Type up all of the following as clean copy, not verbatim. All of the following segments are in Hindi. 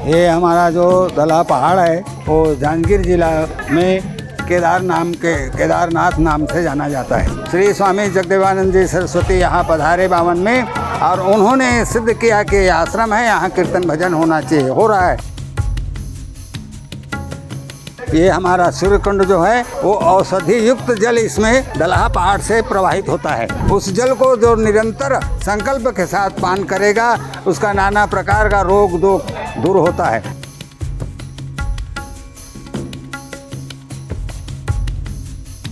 ये हमारा जो दलहा पहाड़ है वो जांजगीर जिला में केदारनाथ नाम से जाना जाता है। श्री स्वामी जगदेवानंद जी सरस्वती यहाँ पधारे 52 में और उन्होंने सिद्ध किया कि आश्रम है, यहाँ कीर्तन भजन होना चाहिए, हो रहा है। ये हमारा सूर्यकुंड जो है वो औषधि युक्त जल इसमें दलहा पहाड़ से प्रवाहित होता है। उस जल को जो निरंतर संकल्प के साथ पान करेगा उसका नाना प्रकार का रोग दूर होता है।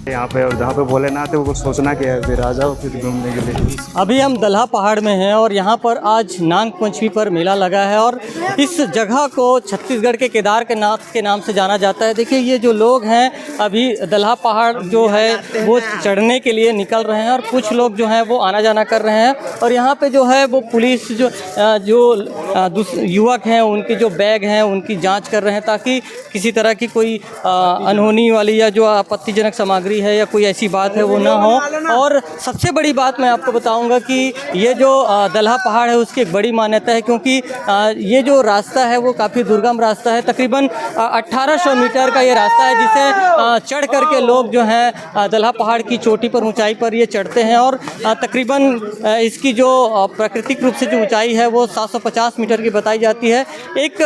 यहाँ पे जहाँ पे भोलेनाथ है वो कुछ सोचना क्या है, फिर आ जाओ फिर घूमने के लिए। अभी हम दलहा पहाड़ में हैं और यहाँ पर आज नाग पंचमी पर मेला लगा है और इस जगह को छत्तीसगढ़ के केदारनाथ के नाम से जाना जाता है। देखिए ये जो लोग हैं अभी दलहा पहाड़ जो है वो चढ़ने के लिए निकल रहे हैं और कुछ लोग जो हैं वो आना जाना कर रहे हैं और यहाँ पे जो है वो पुलिस जो युवक हैं उनके जो बैग हैं उनकी जाँच कर रहे हैं ताकि किसी तरह की कोई अनहोनी वाली या जो आपत्तिजनक सामग्री है या कोई ऐसी बात है वो ना हो। और सबसे बड़ी बात मैं आपको बताऊंगा कि ये जो दलहा पहाड़ है उसकी एक बड़ी मान्यता है क्योंकि ये जो रास्ता है वो काफ़ी दुर्गम रास्ता है। तकरीबन 1800 मीटर का ये रास्ता है जिसे चढ़ करके लोग जो हैं दलहा पहाड़ की चोटी पर ऊंचाई पर ये चढ़ते हैं और तकरीबन इसकी जो प्राकृतिक रूप से जो ऊंचाई है वो 750 मीटर की बताई जाती है। एक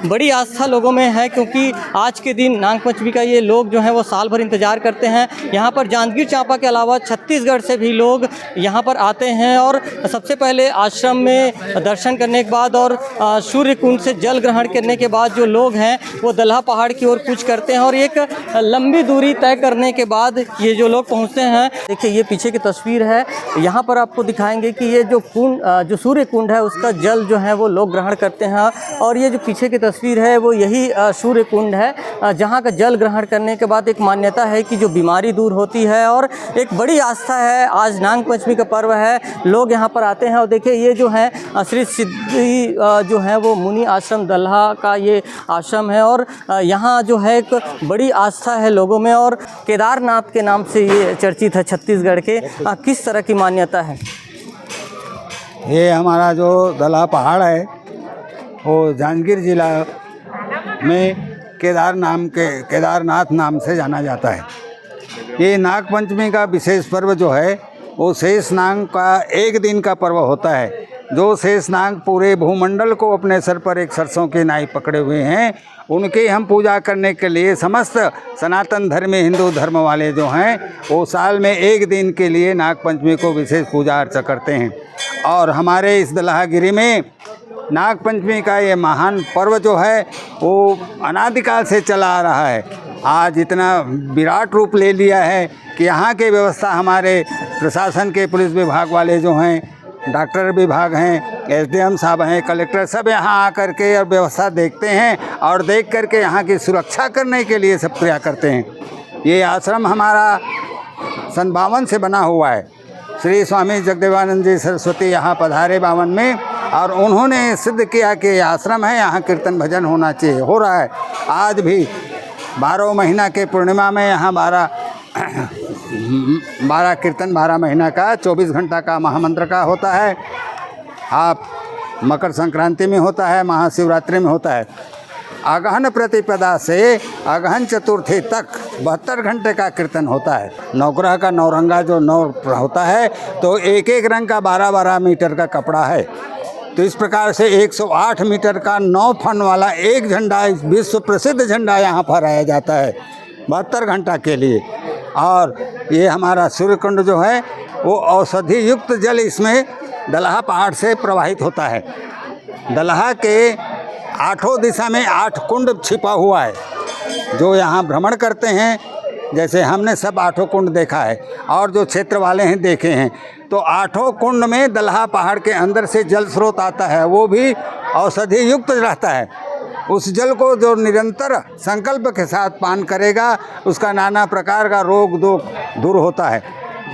बड़ी आस्था लोगों में है क्योंकि आज के दिन नाग पंचमी का ये लोग जो हैं वो साल भर इंतज़ार करते हैं। यहाँ पर जांजगीर चांपा के अलावा छत्तीसगढ़ से भी लोग यहाँ पर आते हैं और सबसे पहले आश्रम में दर्शन करने के बाद और सूर्य कुंड से जल ग्रहण करने के बाद जो लोग हैं वो दलहा पहाड़ की ओर कूच करते हैं और एक लंबी दूरी तय करने के बाद ये जो लोग पहुँचते हैं। देखिए ये पीछे की तस्वीर है, यहाँ पर आपको दिखाएंगे कि ये जो कुंड जो सूर्य कुंड है उसका जल जो है वो लोग ग्रहण करते हैं और ये जो पीछे की तस्वीर है वो यही सूर्य कुंड है जहाँ का जल ग्रहण करने के बाद एक मान्यता है कि जो बीमारी दूर होती है और एक बड़ी आस्था है। आज नाग पंचमी का पर्व है, लोग यहाँ पर आते हैं और देखिए ये जो है श्री सिद्धि जो है वो मुनि आश्रम दलहा का ये आश्रम है और यहाँ जो है एक बड़ी आस्था है लोगों में और केदारनाथ के नाम से ये चर्चित है छत्तीसगढ़ के। किस तरह की मान्यता है? ये हमारा जो दलहा पहाड़ है वो जांजगीर जिला में केदारनाथ नाम से जाना जाता है। ये नाग पंचमी का विशेष पर्व जो है वो शेष नाग का एक दिन का पर्व होता है। जो शेष नाग पूरे भूमंडल को अपने सर पर एक सरसों की नाई पकड़े हुए हैं, उनकी हम पूजा करने के लिए समस्त सनातन धर्मी हिंदू धर्म वाले जो हैं वो साल में एक दिन के लिए नाग पंचमी को विशेष पूजा अर्चा करते हैं। और हमारे इस दलहागिरी में नाग पंचमी का ये महान पर्व जो है वो अनादिकाल से चला आ रहा है। आज इतना विराट रूप ले लिया है कि यहाँ की व्यवस्था हमारे प्रशासन के पुलिस विभाग वाले जो हैं, डॉक्टर विभाग हैं, एसडीएम साहब हैं, कलेक्टर सब यहाँ आकर के और व्यवस्था देखते हैं और देख करके यहाँ की सुरक्षा करने के लिए सब क्रिया करते हैं। ये आश्रम हमारा सन 52 से बना हुआ है। श्री स्वामी जगदेवानंद जी सरस्वती यहाँ पधारे 52 में और उन्होंने सिद्ध किया कि आश्रम है, यहाँ कीर्तन भजन होना चाहिए, हो रहा है। आज भी 12 महीना के पूर्णिमा में यहाँ 12 कीर्तन 12 महीना का 24 घंटा का महामंत्र का होता है। आप मकर संक्रांति में होता है, महाशिवरात्रि में होता है। अगहन प्रतिपदा से अगहन चतुर्थी तक 72 घंटे का कीर्तन होता है। नवग्रह का नौरंगा जो नौ होता है तो एक एक रंग का 12-12 मीटर का कपड़ा है। तो इस प्रकार से 108 मीटर का 9 फन वाला एक झंडा, विश्व प्रसिद्ध झंडा यहाँ फहराया जाता है 72 घंटा के लिए। और ये हमारा सूर्यकुंड जो है वो औषधि युक्त जल इसमें दलहा पहाड़ से प्रवाहित होता है। दलहा के 8 दिशा में 8 कुंड छिपा हुआ है जो यहाँ भ्रमण करते हैं। जैसे हमने सब 8 कुंड देखा है और जो क्षेत्र वाले हैं देखे हैं, तो 8 कुंड में दलहा पहाड़ के अंदर से जल स्रोत आता है, वो भी औषधि युक्त रहता है। उस जल को जो निरंतर संकल्प के साथ पान करेगा उसका नाना प्रकार का रोग दूर होता है।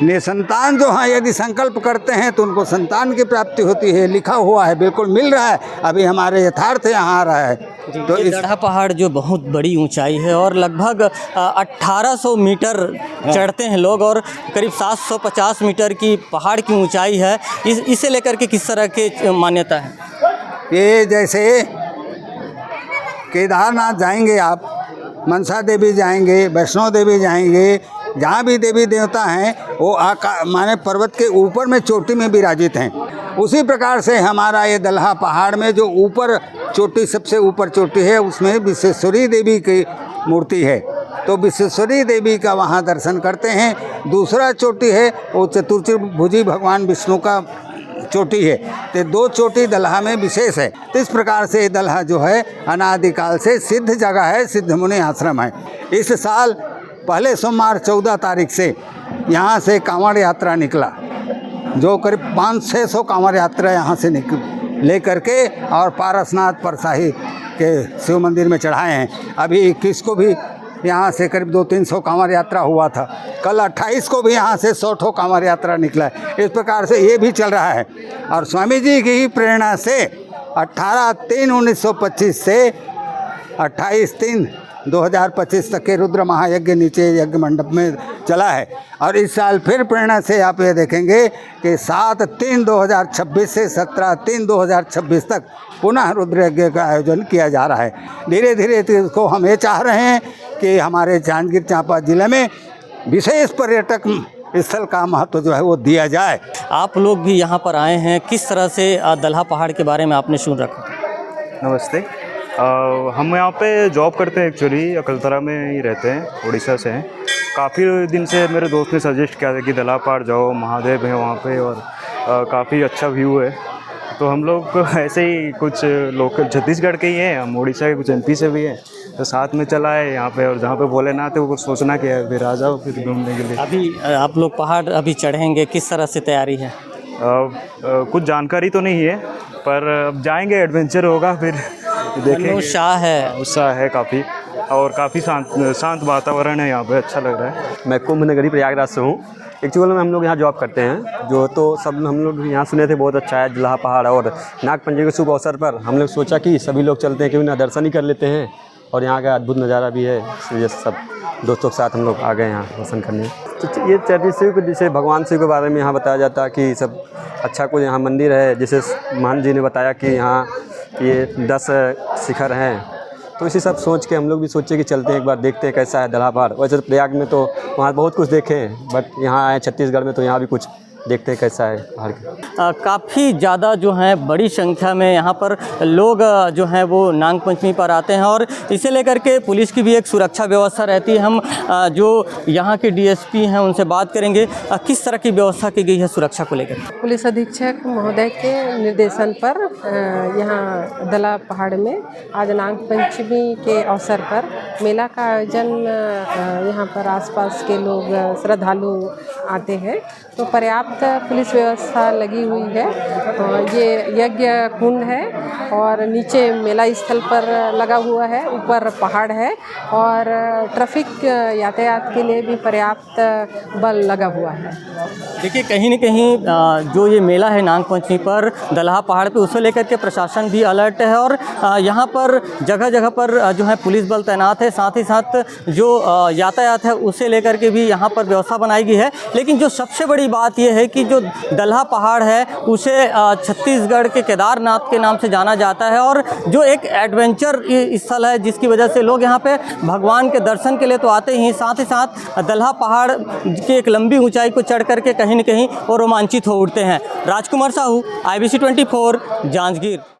निसंतान जो हैं यदि संकल्प करते हैं तो उनको संतान की प्राप्ति होती है। लिखा हुआ है, बिल्कुल मिल रहा है, अभी हमारे यथार्थ यहाँ आ रहा है। तो इस दलहा पहाड़ जो बहुत बड़ी ऊंचाई है और लगभग 1800 मीटर चढ़ते हैं लोग और करीब 750 मीटर की पहाड़ की ऊंचाई है। इसे लेकर के किस तरह की मान्यता है? ये जैसे केदारनाथ जाएंगे आप, मनसा देवी जाएंगे, वैष्णो देवी जाएंगे, जहाँ भी देवी देवता हैं वो माने पर्वत के ऊपर में चोटी में विराजित हैं। उसी प्रकार से हमारा ये दलहा पहाड़ में जो ऊपर चोटी, सबसे ऊपर चोटी है, उसमें विश्वेश्वरी देवी की मूर्ति है, तो विश्वेश्वरी देवी का वहाँ दर्शन करते हैं। दूसरा चोटी है वो चतुर्भुजी भगवान विष्णु का चोटी है। तो दो चोटी दलहा में विशेष है। तो इस प्रकार से दलहा जो है अनादिकाल से सिद्ध जगह है, सिद्ध मुनि आश्रम है। इस साल पहले सोमवार 14 तारीख से यहाँ से कांवड़ यात्रा निकला, जो करीब 500-600 कांवड़ यात्रा यहाँ से ले करके और पारसनाथ परसाही के शिव मंदिर में चढ़ाए हैं। अभी 21 को भी यहाँ से करीब 200-300 कांवड़ यात्रा हुआ था। कल 28 को भी यहाँ से 100 कांवड़ यात्रा निकला है। इस प्रकार से ये भी चल रहा है। और स्वामी जी की ही प्रेरणा से 18/3/1925 से 28/3/2025 तक के रुद्र महायज्ञ नीचे यज्ञ मंडप में चला है। और इस साल फिर प्रेरणा से आप ये देखेंगे कि 7/3/2026 से 17/3/2026 तक पुनः रुद्र यज्ञ का आयोजन किया जा रहा है। धीरे धीरे इसको हम ये चाह रहे हैं कि हमारे जांजगीर चांपा जिले में विशेष पर्यटक स्थल का महत्व जो है वो दिया जाए। आप लोग भी यहाँ पर आए हैं, किस तरह से दलहा पहाड़ के बारे में आपने सुन रखा? नमस्ते। हम यहाँ पे जॉब करते हैं, एक्चुअली अकलतरा में ही रहते हैं, उड़ीसा से हैं। काफ़ी दिन से मेरे दोस्त ने सजेस्ट किया था कि दलहा पहाड़ जाओ, महादेव है वहाँ पे और काफ़ी अच्छा व्यू है। तो हम लोग ऐसे ही कुछ लोकल छत्तीसगढ़ के ही हैं, हम उड़ीसा के कुछ MP से भी हैं, तो साथ में चला है यहाँ पे। और जहाँ पे भोलेनाथ है वो कुछ सोचना क्या है, फिर आ जाओ फिर घूमने के लिए। अभी आप लोग पहाड़ अभी चढ़ेंगे, किस तरह से तैयारी है? कुछ जानकारी तो नहीं है, पर अब जाएंगे, एडवेंचर होगा, फिर देखेंगे। उत्साह है काफ़ी, और काफ़ी शांत वातावरण है यहाँ पे, अच्छा लग रहा है। मैं कुंभ नगरी प्रयागराज से हूँ। एक्चुअल में हम लोग यहाँ जॉब करते हैं, जो तो सब हम लोग यहाँ सुने थे बहुत अच्छा है दलहा पहाड़। और नागपंचमी के शुभ अवसर पर हम लोग सोचा कि सभी लोग चलते हैं, क्यों ना दर्शन ही कर लेते हैं, और यहाँ का अद्भुत नज़ारा भी है, इसलिए सब दोस्तों के साथ हम लोग आ गए यहाँ दर्शन करने। तो ये 34 शिव को, जैसे भगवान शिव के बारे में यहाँ बताया जाता है कि सब अच्छा कुछ यहाँ मंदिर है। जैसे मान जी ने बताया कि यहाँ ये 10 शिखर हैं, तो इसी सब सोच के हम लोग भी सोचे कि चलते हैं, एक बार देखते हैं कैसा है दलहा पहाड़। वैसे तो प्रयाग में तो वहाँ बहुत कुछ देखे हैं, बट यहाँ आए छत्तीसगढ़ में तो यहाँ भी कुछ देखते हैं कैसा है पहाड़ की। काफ़ी ज़्यादा जो है बड़ी संख्या में यहाँ पर लोग जो हैं वो नाग पंचमी पर आते हैं, और इसे लेकर के पुलिस की भी एक सुरक्षा व्यवस्था रहती है। हम जो यहाँ के DSP हैं उनसे बात करेंगे, किस तरह की व्यवस्था की गई है सुरक्षा को लेकर? पुलिस अधीक्षक महोदय के निर्देशन पर यहाँ दलहा पहाड़ में आज नाग पंचमी के अवसर पर मेला का आयोजन, यहाँ पर आसपास के लोग श्रद्धालु आते हैं, तो पर्याप्त पुलिस व्यवस्था लगी हुई है। ये यज्ञ कुंड है और नीचे मेला स्थल पर लगा हुआ है, ऊपर पहाड़ है, और ट्रैफिक यातायात के लिए भी पर्याप्त बल लगा हुआ है। देखिए, कहीं न कहीं जो ये मेला है नाग पंचमी पर दलहा पहाड़ पे, उसे लेकर के प्रशासन भी अलर्ट है, और यहाँ पर जगह जगह पर जो है पुलिस बल तैनात है। साथ ही साथ जो यातायात है उसे लेकर के भी यहाँ पर व्यवस्था बनाई गई है। लेकिन जो सबसे बड़ी बात यह है कि जो दलहा पहाड़ है उसे छत्तीसगढ़ के केदारनाथ के नाम से जाना जाता है, और जो एक एडवेंचर स्थल है, जिसकी वजह से लोग यहाँ पे भगवान के दर्शन के लिए तो आते ही, साथ ही साथ दलहा पहाड़ की एक लंबी ऊंचाई को चढ़ करके कहीं न कहीं वो रोमांचित हो उठते हैं। राजकुमार साहू, IBC 24, जांजगीर।